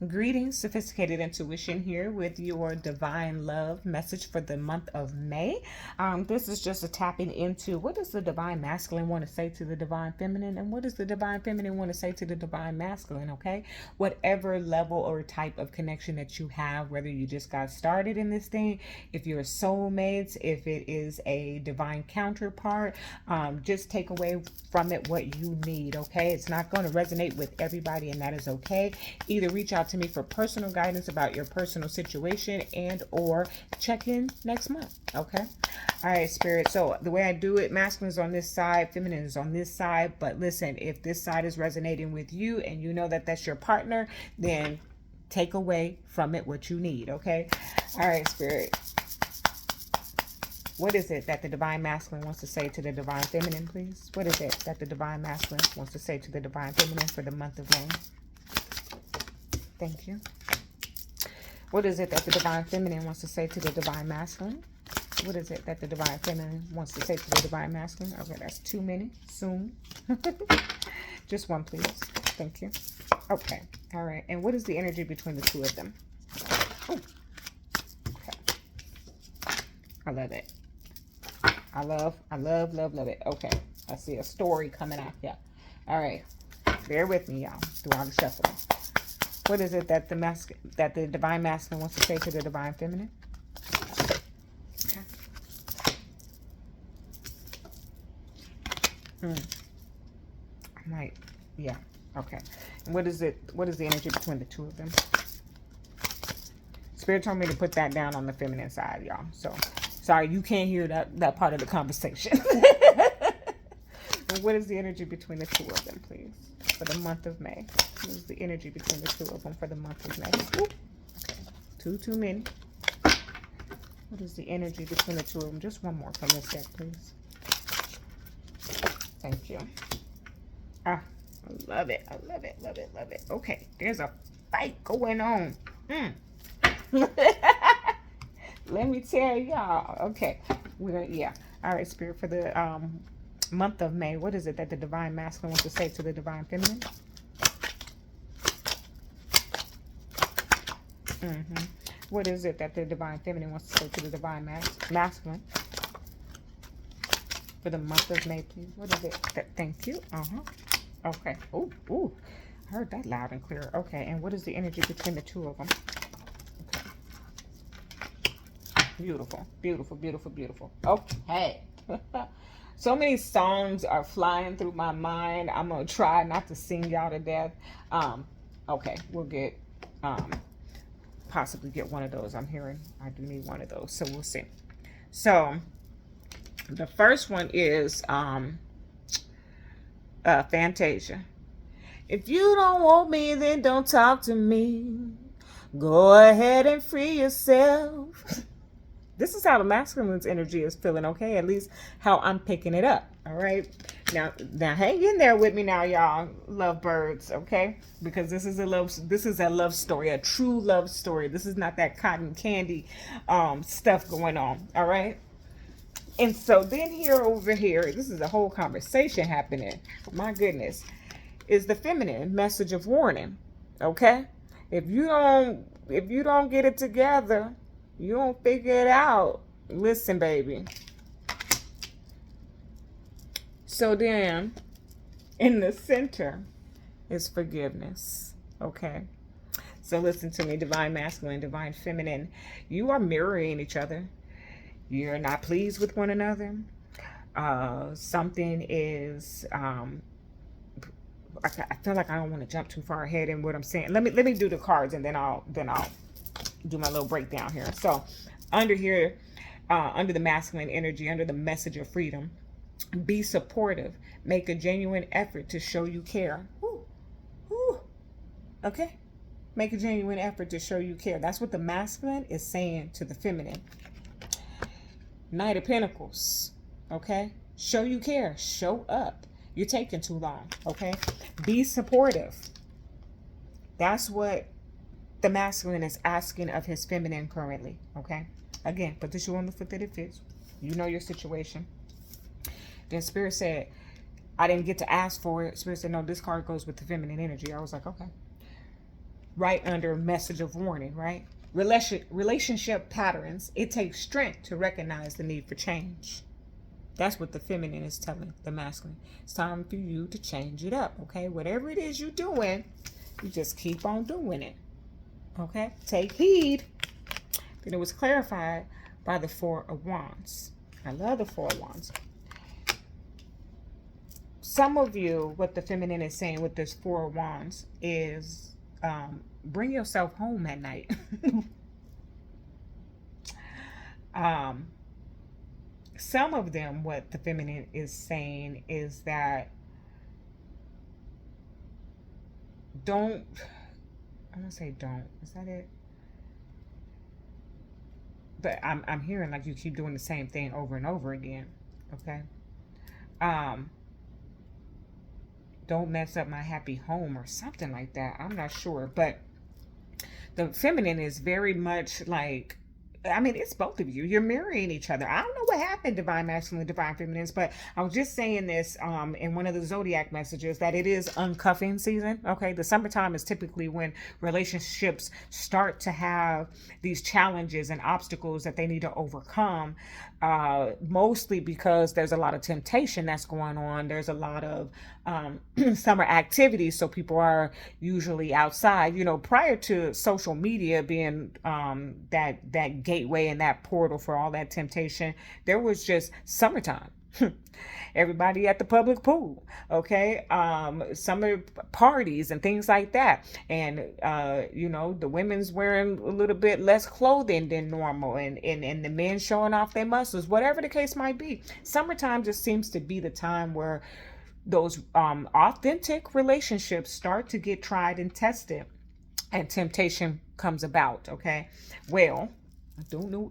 Greetings, Sophisticated Intuition here with your divine love message for the month of May. This is just a tapping into what does the divine masculine want to say to the divine feminine, and what does the divine feminine want to say to the divine masculine, okay? Whatever level or type of connection that you have, whether you just got started in this thing, if you're soulmates, if it is a divine counterpart, just take away from it what you need, okay? It's not going to resonate with everybody, and that is okay. Either reach out to me for personal guidance about your personal situation and or check in next month, okay? All right, Spirit. So the way I do it, masculine is on this side, feminine is on this side. But listen, if this side is resonating with you and you know that that's your partner, then take away from it what you need, okay? All right, Spirit. What is it that the divine masculine wants to say to the divine feminine, please? What is it that the divine masculine wants to say to the divine feminine for the month of May? Thank you. What is it that the divine feminine wants to say to the divine masculine? What is it that the divine feminine wants to say to the divine masculine? Okay, that's too many. Soon. Just one, please. Thank you. Okay. All right. And what is the energy between the two of them? Oh. Okay. I love it. I love it. Okay. I see a story coming out here. All right. Bear with me, y'all, through all the shuffling. What is it that the divine masculine wants to say to the divine feminine? Okay. I'm like, yeah, okay. And what is it? What is the energy between the two of them? Spirit told me to put that down on the feminine side, y'all. So, sorry, you can't hear that part of the conversation. And what is the energy between the two of them, please, for the month of May? What is the energy between the two of them for the month of May? Ooh. Okay. Too many. What is the energy between the two of them? Just one more from this deck, please. Thank you. Ah, I love it. I love it. Love it. Love it. Okay, there's a fight going on. Let me tell y'all. Okay, yeah. All right, Spirit, for the month of May, what is it that the divine masculine wants to say to the divine feminine? What is it that the divine feminine wants to say to the divine masculine for the month of May, please? What is it? Thank you. Okay. Ooh. I heard that loud and clear. Okay. And what is the energy between the two of them? Okay. Beautiful. Beautiful, beautiful, beautiful. Okay. So many songs are flying through my mind. I'm going to try not to sing y'all to death. Okay. We'll get... possibly get one of those. I'm hearing I do need one of those, so we'll see. So the first one is Fantasia. If you don't want me, then don't talk to me. Go ahead and free yourself. This is how the masculine's energy is feeling, okay? At least how I'm picking it up, all right? Now hang in there with me now, y'all, lovebirds, okay? Because this is a love story, a true love story. This is not that cotton candy stuff going on, all right? And so then over here, this is a whole conversation happening. My goodness. Is the feminine message of warning, okay? If you don't get it together, you don't figure it out. Listen, baby. So then, in the center is forgiveness, okay? So listen to me, divine masculine, divine feminine. You are mirroring each other. You're not pleased with one another. Something is... I feel like I don't want to jump too far ahead in what I'm saying. Let me do the cards, and then I'll do my little breakdown here. So under here, under the masculine energy, under the message of freedom, be supportive. Make a genuine effort to show you care. Okay? Make a genuine effort to show you care. That's what the masculine is saying to the feminine. Knight of Pentacles. Okay? Show you care. Show up. You're taking too long. Okay? Be supportive. That's what the masculine is asking of his feminine currently. Okay? Again, put the shoe on the foot that it fits. You know your situation. Then Spirit said, I didn't get to ask for it. Spirit said, no, this card goes with the feminine energy. I was like, okay. right under message of warning, right? Relationship patterns. It takes strength to recognize the need for change. That's what the feminine is telling the masculine. It's time for you to change it up, okay? Whatever it is you're doing, you just keep on doing it, okay? Take heed. Then it was clarified by the Four of Wands. I love the Four of Wands. Some of you, what the feminine is saying with this Four of Wands is bring yourself home at night. Some of them, what the feminine is saying is that don't, I'm gonna say don't, is that it? But I'm hearing like you keep doing the same thing over and over again, okay? Don't mess up my happy home or something like that. I'm not sure, but the feminine is very much like, I mean, it's both of you. You're marrying each other. I don't know what happened, divine masculine, divine feminines, but I was just saying this in one of the zodiac messages that it is uncuffing season. Okay, the summertime is typically when relationships start to have these challenges and obstacles that they need to overcome. Mostly because there's a lot of temptation that's going on. There's a lot of summer activities, so people are usually outside. You know, prior to social media being that gateway and that portal for all that temptation, there was just summertime. Everybody at the public pool, okay? Summer parties and things like that. And, you know, the women's wearing a little bit less clothing than normal, and the men showing off their muscles, whatever the case might be. Summertime just seems to be the time where those authentic relationships start to get tried and tested, and temptation comes about, okay? Well, I don't know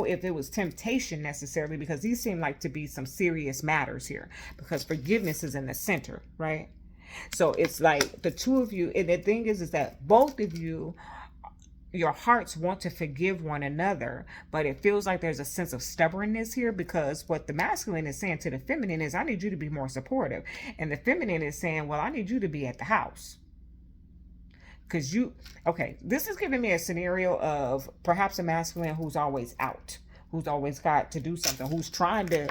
if it was temptation necessarily, because these seem like to be some serious matters here, because forgiveness is in the center, right? So it's like the two of you, and the thing is that both of you, your hearts want to forgive one another, but it feels like there's a sense of stubbornness here, because what the masculine is saying to the feminine is, I need you to be more supportive. And the feminine is saying, well, I need you to be at the house. Because this is giving me a scenario of perhaps a masculine who's always out, who's always got to do something, who's trying to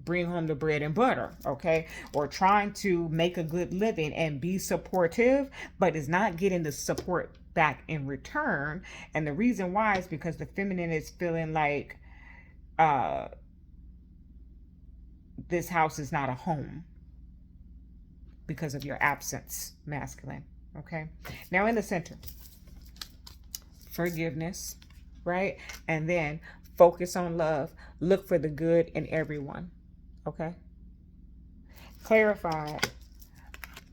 bring home the bread and butter, okay? Or trying to make a good living and be supportive, but is not getting the support back in return. And the reason why is because the feminine is feeling like this house is not a home because of your absence, masculine. Okay, now in the center, forgiveness, right? And then focus on love. Look for the good in everyone. Okay, clarified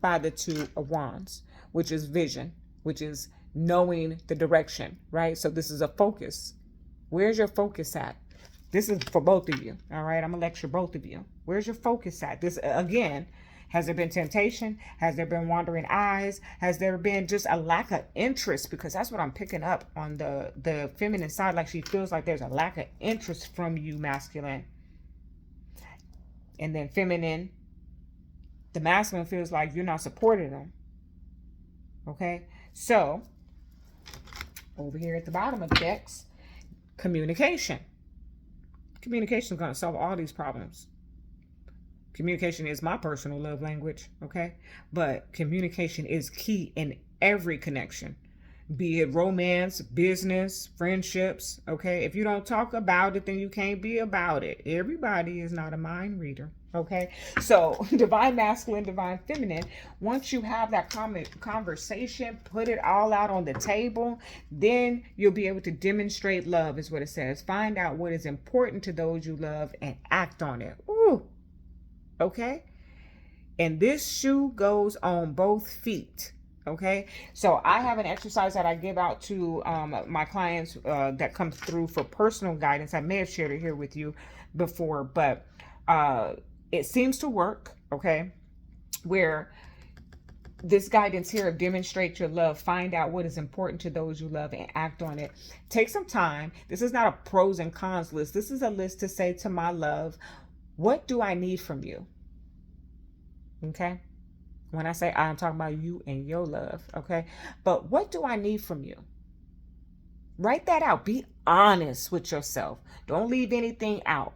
by the Two of Wands, which is vision, which is knowing the direction, right? So this is a focus. Where's your focus at? This is for both of you. All right, I'm gonna lecture both of you. Where's your focus at? This again. Has there been temptation? Has there been wandering eyes? Has there been just a lack of interest? Because that's what I'm picking up on the feminine side. Like she feels like there's a lack of interest from you, masculine. And then feminine, the masculine feels like you're not supporting them. Okay? So, over here at the bottom of the decks, communication. Communication is going to solve all these problems. Communication is my personal love language, okay? But communication is key in every connection, be it romance, business, friendships, okay? If you don't talk about it, then you can't be about it. Everybody is not a mind reader, okay? So divine masculine, divine feminine, once you have that conversation, put it all out on the table, then you'll be able to demonstrate love, is what it says. Find out what is important to those you love and act on it. Ooh. Okay, and this shoe goes on both feet. Okay, so I have an exercise that I give out to my clients that comes through for personal guidance. I may have shared it here with you before, but it seems to work. Okay, where this guidance here of demonstrate your love, find out what is important to those you love and act on it. Take some time. This is not a pros and cons list. This is a list to say to my love, what do I need from you? Okay. When I say I, I'm talking about you and your love, okay? But what do I need from you? Write that out. Be honest with yourself. Don't leave anything out.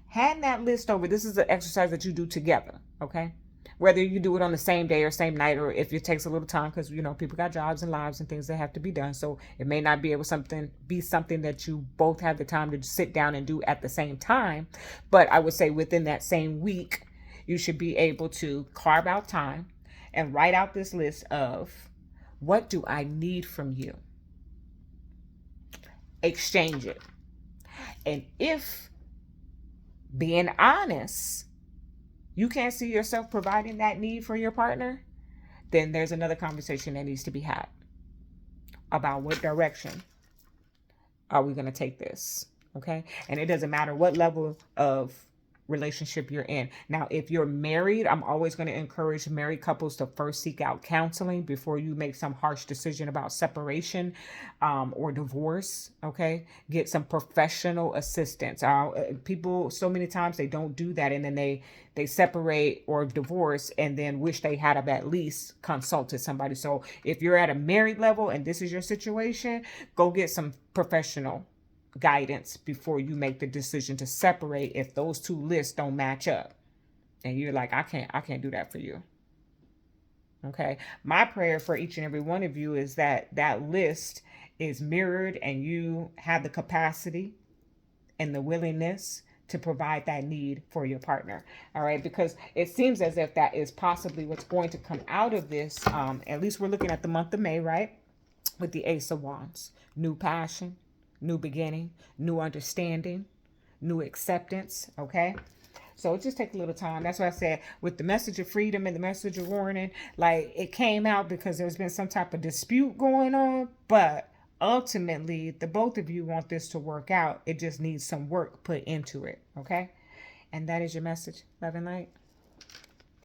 Hand that list over. This is an exercise that you do together, okay? Whether you do it on the same day or same night, or if it takes a little time, because people got jobs and lives and things that have to be done. So it may not be something that you both have the time to sit down and do at the same time. But I would say within that same week, you should be able to carve out time and write out this list of what do I need from you? Exchange it. And if being honest, you can't see yourself providing that need for your partner, then there's another conversation that needs to be had about what direction are we going to take this. Okay. And it doesn't matter what level of relationship you're in. Now, if you're married, I'm always going to encourage married couples to first seek out counseling before you make some harsh decision about separation or divorce. Okay, get some professional assistance. People so many times they don't do that, and then they separate or divorce and then wish they had have at least consulted somebody. So if you're at a married level and this is your situation, go get some professional guidance before you make the decision to separate if those two lists don't match up and you're like, I can't do that for you. Okay, my prayer for each and every one of you is that that list is mirrored and you have the capacity and the willingness to provide that need for your partner. All right, because it seems as if that is possibly what's going to come out of this. At least we're looking at the month of May, right, with the Ace of Wands. New passion, new beginning, new understanding, new acceptance. Okay, so it just takes a little time. That's why I said with the message of freedom and the message of warning, like it came out because there's been some type of dispute going on, but ultimately the both of you want this to work out. It just needs some work put into it. Okay, and that is your message. Love and light.